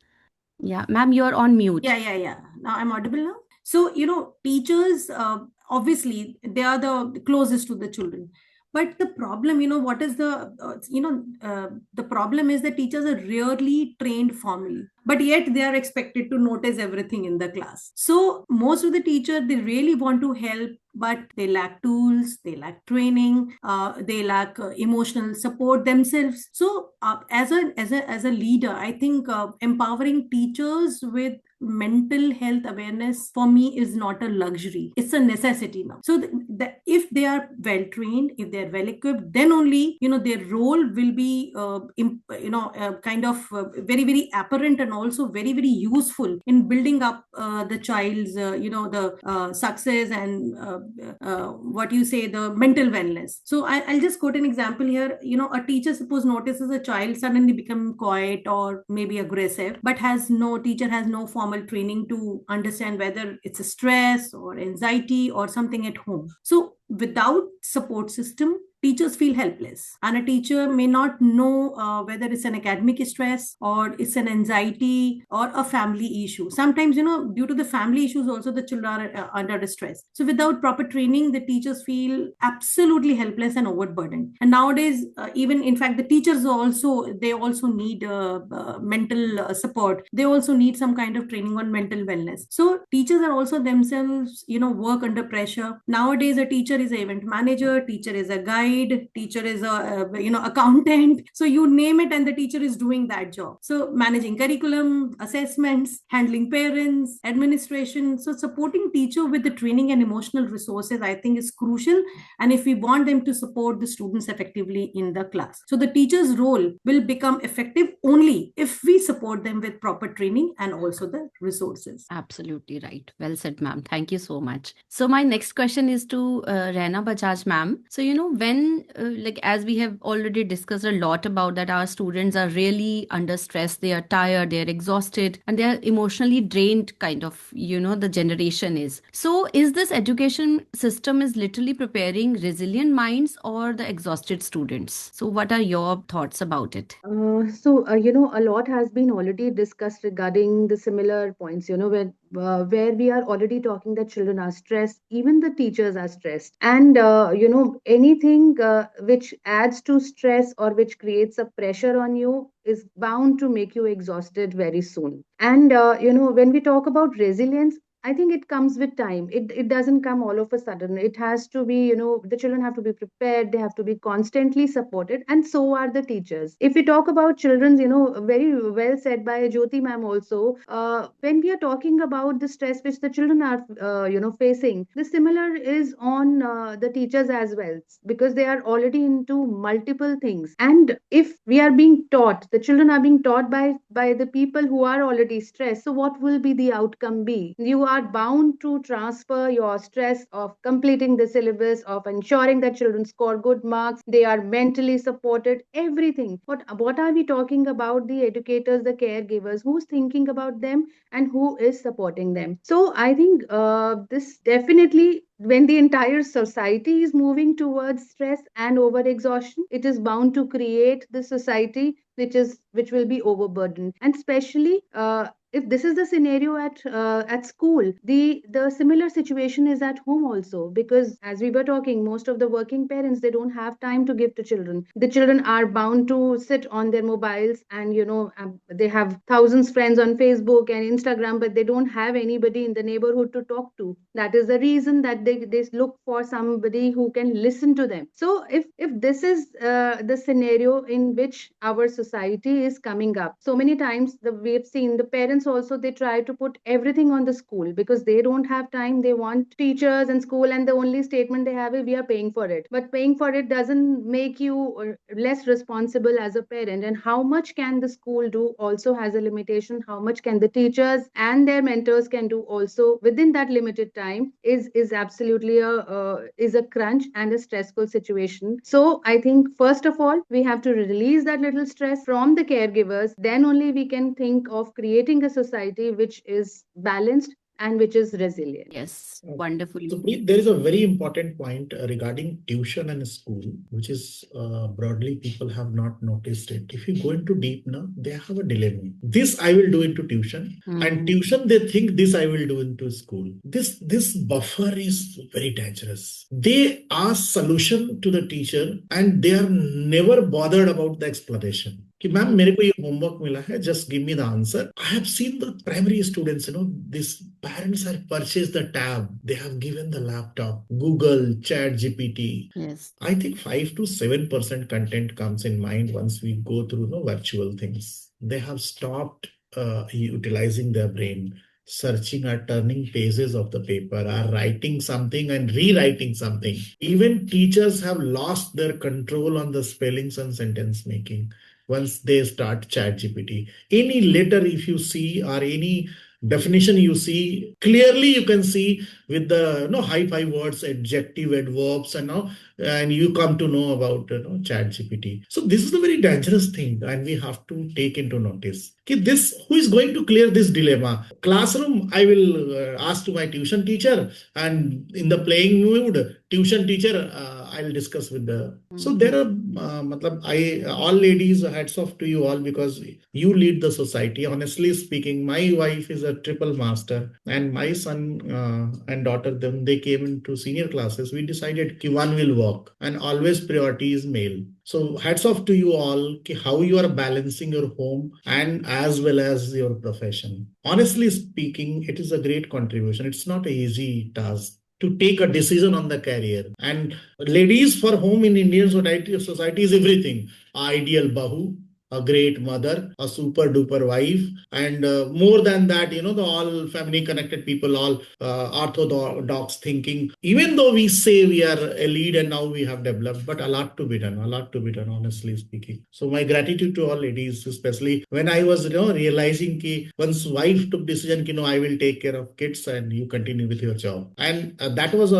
Yeah, ma'am, you're on mute. Yeah. Now I'm audible now. So, teachers, obviously, they are the closest to the children. But the problem, what is the problem is that teachers are rarely trained formally, but yet they are expected to notice everything in the class. So most of the teacher, they really want to help, but they lack tools, they lack training, they lack emotional support themselves. So as a leader, I think empowering teachers with mental health awareness for me is not a luxury, it's a necessity now. So if they are well trained, if they are well equipped, then only their role will be kind of very very apparent, and also very very useful in building up the child's the success, and what you say, the mental wellness. So I'll just quote an example here. A teacher suppose notices a child suddenly become quiet or maybe aggressive, but teacher has no formal training to understand whether it's a stress or anxiety or something at home. So without support system, teachers feel helpless, and a teacher may not know whether it's an academic stress or it's an anxiety or a family issue. Sometimes due to the family issues also, the children are under stress. So without proper training, the teachers feel absolutely helpless and overburdened. And nowadays, even in fact, the teachers also, they also need mental support. They also need some kind of training on mental wellness. So teachers are also themselves work under pressure. Nowadays, a teacher is an event manager, teacher is a guide, teacher is a accountant. So you name it, and the teacher is doing that job. So managing curriculum, assessments, handling parents, administration. So supporting teacher with the training and emotional resources, I think, is crucial. And if we want them to support the students effectively in the class, so the teacher's role will become effective only if we support them with proper training and also the resources. Absolutely right. Well said, ma'am. Thank you so much. So my next question is to Rana Bajaj, ma'am. So when like as we have already discussed a lot about that, our students are really under stress. They are tired. They are exhausted, and they are emotionally drained. Kind of the generation is. So is this education system is literally preparing resilient minds or the exhausted students? So what are your thoughts about it? A lot has been already discussed regarding the similar points, where we are already talking that children are stressed, even the teachers are stressed. And, anything which adds to stress or which creates a pressure on you is bound to make you exhausted very soon. And, when we talk about resilience, I think it comes with time. It doesn't come all of a sudden. It has to be, the children have to be prepared, they have to be constantly supported, and so are the teachers. If we talk about children, very well said by Jyoti ma'am also, when we are talking about the stress which the children are, facing, the similar is on the teachers as well, because they are already into multiple things. And if we are being taught, the children are being taught by the people who are already stressed, so what will be the outcome be? You are bound to transfer your stress of completing the syllabus, of ensuring that children score good marks, they are mentally supported, everything. What are we talking about? The educators, the caregivers, who's thinking about them and who is supporting them? So I think this definitely, when the entire society is moving towards stress and overexhaustion, it is bound to create the society which will be overburdened. And especially if this is the scenario at school, the similar situation is at home also, because as we were talking, most of the working parents, they don't have time to give to children. The children are bound to sit on their mobiles, and they have thousands friends on Facebook and Instagram, but they don't have anybody in the neighborhood to talk to. That is the reason that they look for somebody who can listen to them. So if this is the scenario in which our society is coming up, so many times we've seen the parents also, they try to put everything on the school because they don't have time. They want teachers and school, and the only statement they have is we are paying for it. But paying for it doesn't make you less responsible as a parent. And how much can the school do also has a limitation. How much can the teachers and their mentors can do also within that limited time is absolutely a crunch and a stressful situation. So I think first of all, we have to release that little stress from the caregivers. Then only we can think of creating a society which is balanced and which is resilient. Yes, wonderfully. So there is a very important point regarding tuition and school, which is broadly people have not noticed it. If you go into deep now, they have a dilemma. This I will do into tuition, and tuition they think this I will do into school. This buffer is very dangerous. They ask solution to the teacher, and they are never bothered about the explanation. कि ma'am मेरे को ये homework मिला है, just give me the answer. I have seen the primary students, these parents have purchased the tab, they have given the laptop, Google, Chat GPT. Yes. I think 5 to 7% content comes in mind once we go through the virtual things. They have stopped utilizing their brain, searching or turning pages of the paper, or writing something and rewriting something. Even teachers have lost their control on the spellings and sentence making once they start Chat GPT. Any letter if you see, or any definition you see, clearly you can see with the high five words, adjective, adverbs, and you come to know about Chat GPT. So this is a very dangerous thing, and we have to take into notice. Who is going to clear this dilemma? Classroom, I will ask to my tuition teacher, and in the playing mood, tuition teacher, I'll discuss with the. So there are, all ladies, hats off to you all, because you lead the society. Honestly speaking, my wife is a triple master, and my son and daughter, they came into senior classes. We decided one will work, and always priority is male. So hats off to you all, how you are balancing your home and as well as your profession. Honestly speaking, it is a great contribution. It's not an easy task to take a decision on the career. And ladies for home in Indian society is everything. Ideal bahu, a great mother, a super duper wife, and more than that, the all family connected people, all orthodox thinking. Even though we say we are a lead and now we have developed, but a lot to be done, honestly speaking. So my gratitude to all ladies, especially when I was realizing that once wife took decision, I will take care of kids and you continue with your job. And that was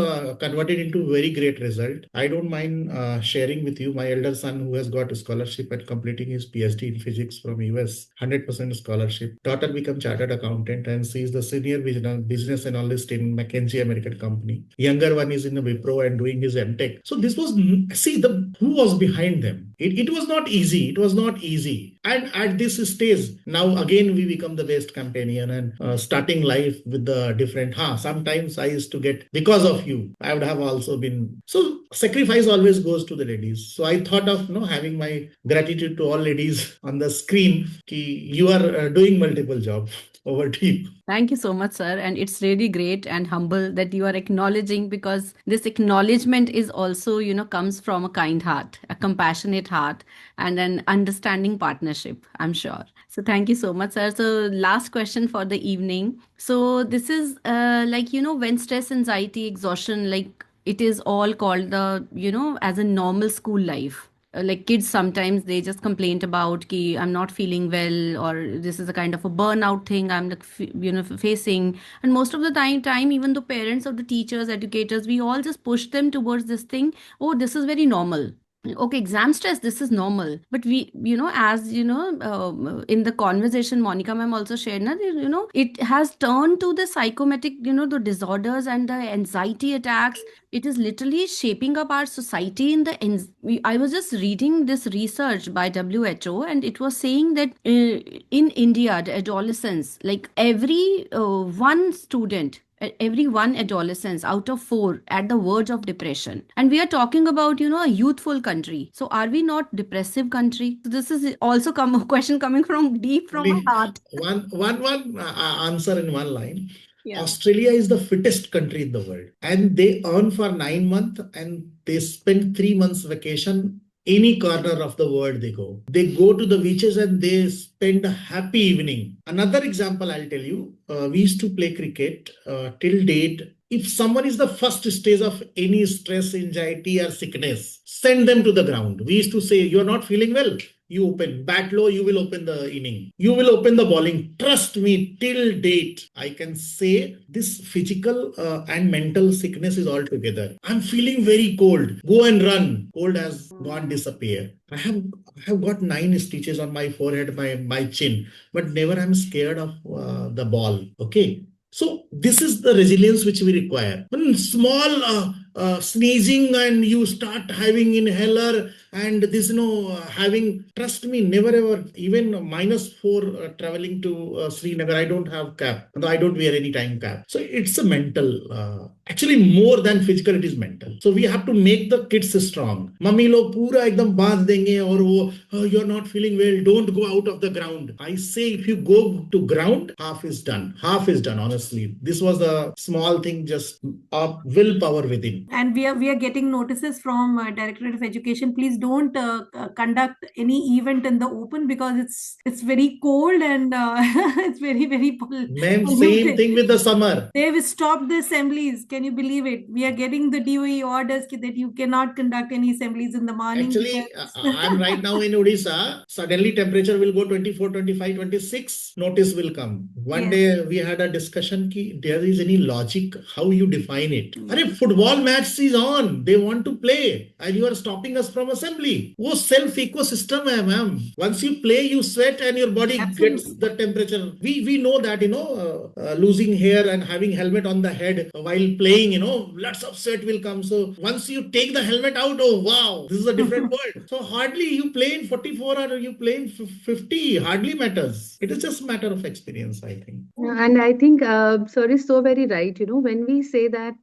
converted into very great result. I don't mind sharing with you my elder son, who has got a scholarship and completing his PhD in physics from US, 100% scholarship. Daughter become chartered accountant, and she is the senior business analyst in McKinsey American company. Younger one is in the Wipro and doing his MTech. So this was, who was behind them. It was not easy. It was not easy. And at this stage, now again we become the best companion, and starting life with the different, sometimes I used to get, because of you, I would have also been. So sacrifice always goes to the ladies. So I thought of having my gratitude to all ladies on the screen. You are doing multiple jobs. Over to you. Thank you so much, sir. And it's really great and humble that you are acknowledging, because this acknowledgement is also, comes from a kind heart, a compassionate heart, and an understanding partnership, I'm sure. So thank you so much, sir. So last question for the evening. So this is when stress, anxiety, exhaustion, it is all called as a normal school life. like kids sometimes they just complain about ki I'm not feeling well, or this is a kind of a burnout thing I'm like facing. And most of the time even the parents or the teachers, educators, we all just push them towards this thing. Oh, this is very normal. Okay, exam stress, this is normal. But we, as in the conversation Monica ma'am also shared, na, it has turned to the psychometric, the disorders and the anxiety attacks. It is literally shaping up our society in the I was just reading this research by WHO, and it was saying that in India, the adolescents, like every one student, every one adolescent out of 4 at the verge of depression. And we are talking about, a youthful country. So are we not depressive country? So this is also a question coming from deep from my Only heart. one answer in one line. Yeah. Australia is the fittest country in the world, and they earn for 9 months and they spend 3 months vacation. Any corner of the world they go. They go to the beaches and they spend a happy evening. Another example I'll tell you. We used to play cricket till date. If someone is the first stage of any stress, anxiety, or sickness, send them to the ground. We used to say, you're not feeling well. You open bat low, you will open the inning. You will open the bowling. Trust me, till date, I can say this physical and mental sickness is all together. I'm feeling very cold. Go and run. Cold has gone disappear. I have got 9 stitches on my forehead, my chin, but never I'm scared of the ball. Okay. So this is the resilience which we require. When small sneezing and you start having inhaler and this, having, trust me, never ever, even -4 traveling to Srinagar, I don't have cap. I don't wear any time cap. So it's a mental, actually more than physical, it is mental. So we have to make the kids strong. Mummy log pura ekdam baandh denge aur wo, you're not feeling well, don't go out of the ground. I say if you go to ground, half is done. Half is done, honestly. This was a small thing, just willpower within. And we are getting notices from Directorate of Education. Please don't conduct any event in the open because it's very cold and it's very Ma'am, same thing with the summer. They've stopped the assemblies. Can you believe it? We are getting the DOE orders that you cannot conduct any assemblies in the morning. Actually, I'm right now in Odisha. Suddenly temperature will go 24, 25, 26. Notice will come. One day we had a discussion ki there is any logic how you define it. Arey, football match is on. They want to play and you are stopping us from assembly. वो self ecosystem hai, ma'am. Once you play, you sweat and your body gets the temperature. We know that, losing hair and having helmet on the head while playing, lots of sweat will come. So once you take the helmet out, oh wow, this is a different world. So hardly you play in 44 or you play in 50, hardly matters. It is just a matter of experience, I think. And I think sir is so very right. When we say that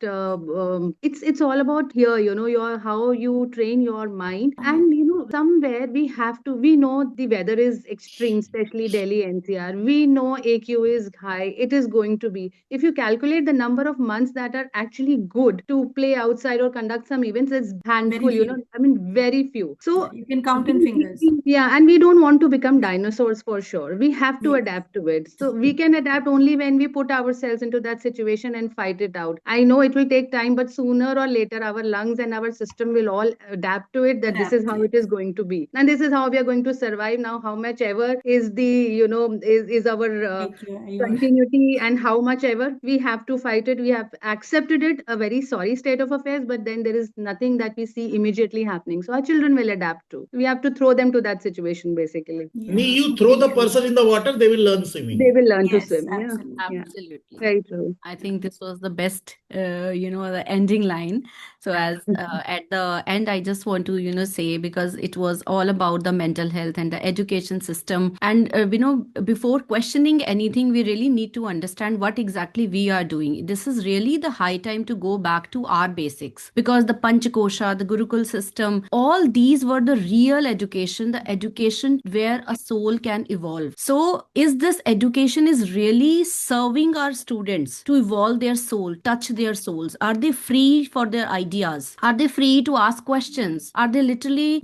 it's all about here, your how you train your mind, and somewhere we know the weather is extreme, especially Delhi NCR. We know AQ is high. It is going to be. If you calculate the number of months that are actually good to play outside or conduct some events, it's handful. I mean, very few. So you can count in fingers. Yeah, and we don't want to become dinosaurs for sure. We have to adapt to it. So we can adapt only when we put ourselves into that situation and fight it out. I know it will take time, but sooner or later, our lungs and our system will all adapt to it. That this is how it is going to be, and this is how we are going to survive. Now, how much ever is the is our continuity, and how much ever we have to fight it. We have accepted it, a very sorry state of affairs, but then there is nothing that we see immediately happening. So our children will adapt to. We have to throw them to that situation, basically. You throw the person in the water, they will learn swimming. They will learn to swim. Absolutely. Very true. I think this was the best, the ending line. So as at the end, I just want to, say, because it was all about the mental health and the education system. And, before questioning anything, we really need to understand what exactly we are doing. This is really the high time to go back to our basics, because the Panchakosha, the Gurukul system, all these were the real education, the education where a soul can evolve. So is this education is really we serving our students to evolve their soul, touch their souls? Are they free for their ideas? Are they free to ask questions? Are they literally,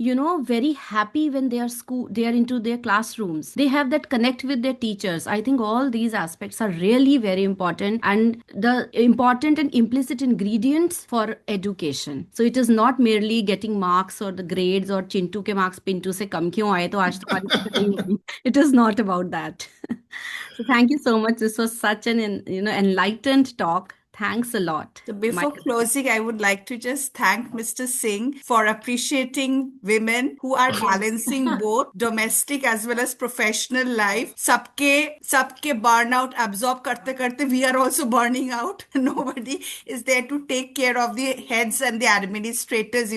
very happy when they are into their classrooms? They have that connect with their teachers. I think all these aspects are really very important, and the important and implicit ingredients for education. So it is not merely getting marks or the grades or Chintu के marks Pintu से कम क्यों आए तो आज तुम्हारी पढ़ाई नहीं हुई. It is not about that. So thank you so much. This was such an enlightened talk. Thanks a lot. So before closing, I would like to just thank Mr. Singh for appreciating women who are balancing both domestic as well as professional life. सबके burnout absorb करते करते we are also burning out. Nobody is there to take care of the heads and the administrators,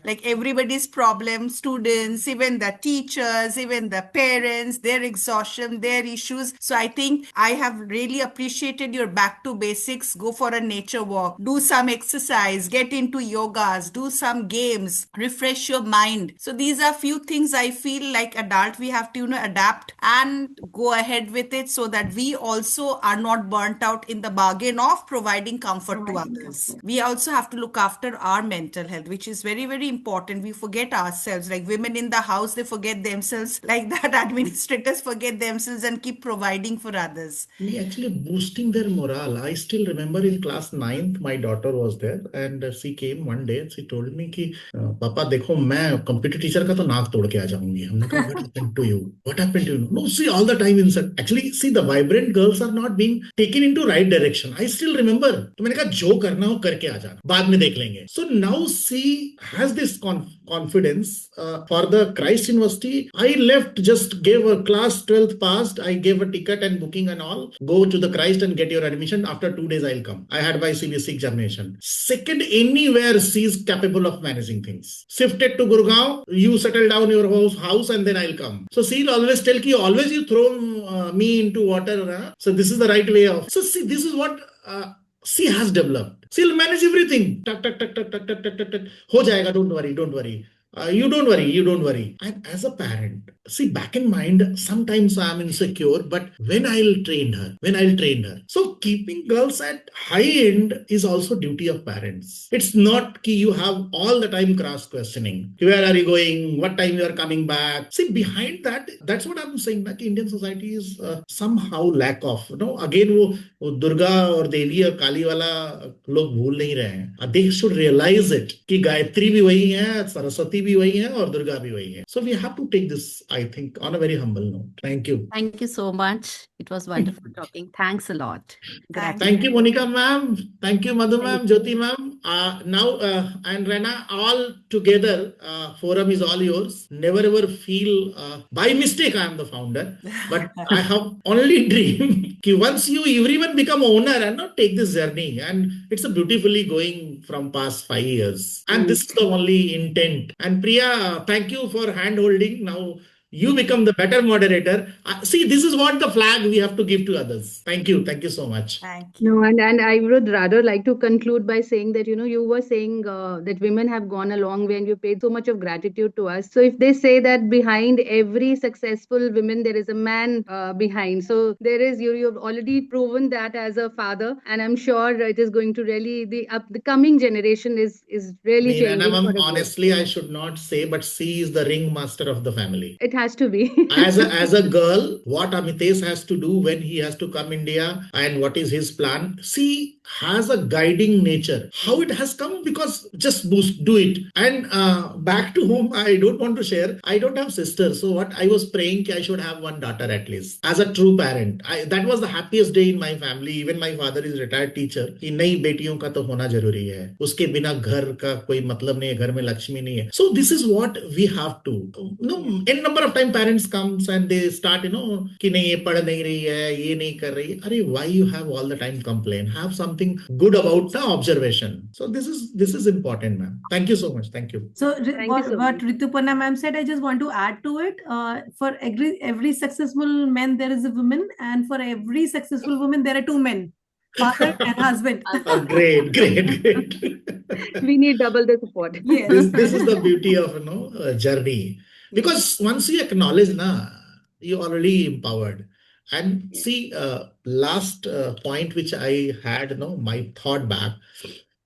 like everybody's problems, students, even the teachers, even the parents, their exhaustion, their issues. So I think I have really appreciated your back to basics. Go for a nature walk, do some exercise, get into yogas, do some games, refresh your mind. So these are few things I feel like adult we have to adapt and go ahead with it, so that we also are not burnt out in the bargain of providing comfort to others. We also have to look after our mental health, which is very, very important. We forget ourselves, like women in the house, they forget themselves, like that administrators forget themselves and keep providing for others. Actually boosting their morale. I still remember in class 9th, my daughter was there and she came one day and she told me कि पापा देखो मैं computer teacher का तो नाक तोड़ के आ जाऊंगी. हमने कहा what happened to you? What happened to you? No, see all the time inside. Actually, see the vibrant girls are not being taken into right direction. I still remember. तो मैंने कहा जो करना हो करके आ जाना. बाद में देख लेंगे. So now she has this confidence for the Christ University. I left, just gave a class 12th passed. I gave a ticket and booking and all. Go to the Christ and get your admission. After 2 days, I'll come. I had my CBSE examination. Second, anywhere she's capable of managing things. Shifted to Gurgaon, you settle down your house and then I'll come. So she'll always tell you, always you throw me into water. So this is the right way of. So see, this is what she has developed. She'll manage everything. Tuck, tuck, tuck, tuck, tuck, tuck, tuck, tuck, tuck. Ho jayega, don't worry, don't worry. You don't worry. And as a parent, see, back in mind, sometimes I'm insecure, but when I'll train her. So keeping girls at high end is also duty of parents. It's not ki you have all the time cross questioning. Where are you going? What time you are coming back? See, behind that, that's what I'm saying, that Indian society is somehow lack of, again, वो Durga or Devi or Kali वाला लोग भूल नहीं रहे हैं. They should realize it कि गायत्री भी वही है, सरस्वती भी वही है और दुर्गा भी वही है. So we have to take this, I think, on a very humble note. Thank you. Thank you so much. It was wonderful talking. Thanks a lot. Thank you, Monica ma'am. Thank you, Madhu ma'am, Jyoti ma'am. Now, and Rena, all together, forum is all yours. Never ever feel, by mistake, I am the founder. But I have only dream कि once you everyone become owner and not take this journey. And it's a beautifully going from past 5 years. And this is the only intent. And Priya, thank you for hand holding. Now, you become the better moderator. See, this is what the flag we have to give to others. Thank you. Thank you so much. Thank you. No, and I would rather like to conclude by saying that, you were saying that women have gone a long way and you paid so much of gratitude to us. So if they say that behind every successful woman, there is a man behind. So there is, you've already proven that as a father. And I'm sure it is going to really, the coming generation is really changing. Ma'am, honestly, I should not say, but she is the ringmaster of the family. It has to be. as a girl, what Amitesh has to do when he has to come India and what is his plan, she has a guiding nature. How it has come? Because just do it. And back to home, I don't want to share. I don't have sisters. So what I was praying, I should have one daughter at least. As a true parent, that was the happiest day in my family. Even my father is retired teacher. कि नई बेटियों का तो होना जरूरी है. उसके बिना घर का कोई मतलब नहीं है. घर में लक्ष्मी नहीं है. So this is what we have to. In number of time parents comes and they start, कि नहीं ये पढ़ नहीं रही है, ये नहीं कर रही है. अरे, why you have all the time complain? Have something good about the observation. So this is important, ma'am. Thank you so much. Thank you. So Thank you what Rituparna ma'am said, I just want to add to it. For every successful man, there is a woman, and for every successful woman, there are two men, father and husband. Great. We need double the support. Yes. This is the beauty of journey. Because once you acknowledge, you're already empowered. And see, last point which I had, my thought back.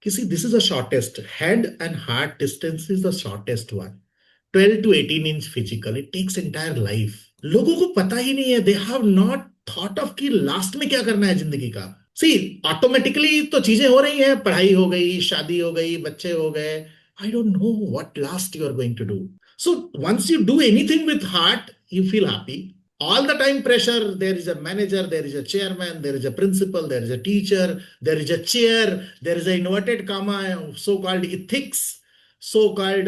You see, this is the shortest. Head and heart distance is the shortest one. 12 to 18 inch physical. It takes entire life. लोगों को पता ही नहीं है. They have not thought of कि last में क्या करना है जिंदगी का. See, ऑटोमेटिकली तो चीजें हो रही हैं. पढ़ाई हो गई, शादी हो गई, बच्चे हो गए. I don't know what last you are going to do. So once you do anything with heart, you feel happy. All the time pressure, there is a manager, there is a chairman, there is a principal, there is a teacher, there is a chair, there is an inverted comma, so-called ethics, so-called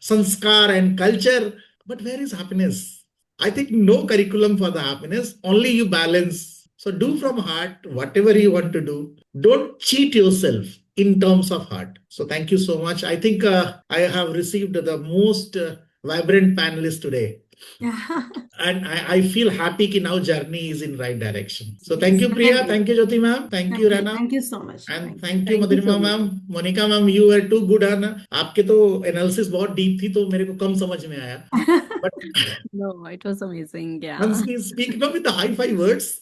sanskar and culture. But where is happiness? I think no curriculum for the happiness, only you balance. So do from heart whatever you want to do. Don't cheat yourself in terms of heart. So thank you so much. I think I have received the most vibrant panelists today. And I feel happy that now journey is in right direction. So thank you, Priya. Thank you, Jyoti ma'am. Thank you, Rana. Thank you so much. And thank you, Madhurima ma'am. Monica ma'am, you were too good, है ना? आपके तो analysis बहुत deep थी, तो मेरे को कम समझ में आया. But No, it was amazing. Yeah. once we speak with the high-fi words,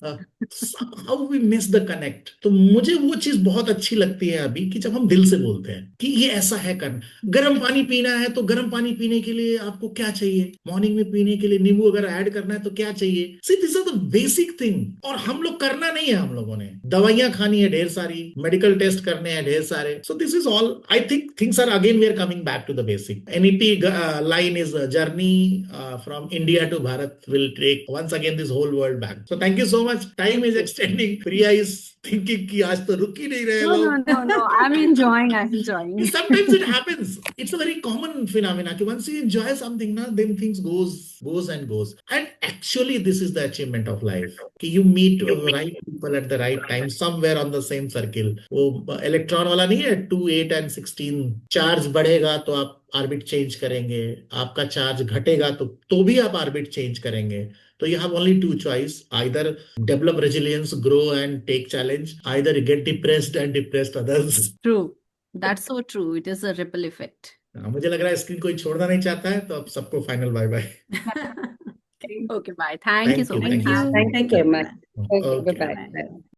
somehow we miss the connect. तो मुझे वो चीज बहुत अच्छी लगती है अभी कि जब हम दिल से बोलते हैं कि ये ऐसा है करना. गर्म पानी पीना है तो गर्म पानी पीने के लिए आपको क्या चाहिए? मॉर्निंग में पीने के लिए नींबू अगर ऐड करना है तो क्या चाहिए? See, these are the basic thing. और हम लोग करना नहीं है. हम लोगों ने दवाइयां खानी है ढेर सारी, मेडिकल टेस्ट करने हैं ढेर सारे. So this is all. I think things are again we are coming back to the basic. NEP line is a journey from India to Bharat will take once again this whole world back. So thank you so much. Time is extending. Priya is thinking कि आज तो रुक ही नहीं रहे लोग. No. I'm enjoying. I'm enjoying. Sometimes it happens. It's a very common phenomena. कि once you enjoy something, na, then things goes and goes. And actually, this is the achievement of life. कि you meet right people at the right time, somewhere on the same circle. वो electron वाला नहीं है 2, 8 and 16. Charge बढ़ेगा तो आप orbit change करेंगे. आपका चार्ज घटेगा तो भी आप ऑर्बिट चेंज करेंगे. So you have only two choice. Either develop resilience, grow and take challenge. Either you get depressed and depressed others. True. That's so true. It is a ripple effect. मुझे लग रहा है screen कोई छोड़ना नहीं चाहता है तो अब सबको final bye bye. Okay, bye. Thank you so much. Thank you so much. Okay. Okay, bye-bye.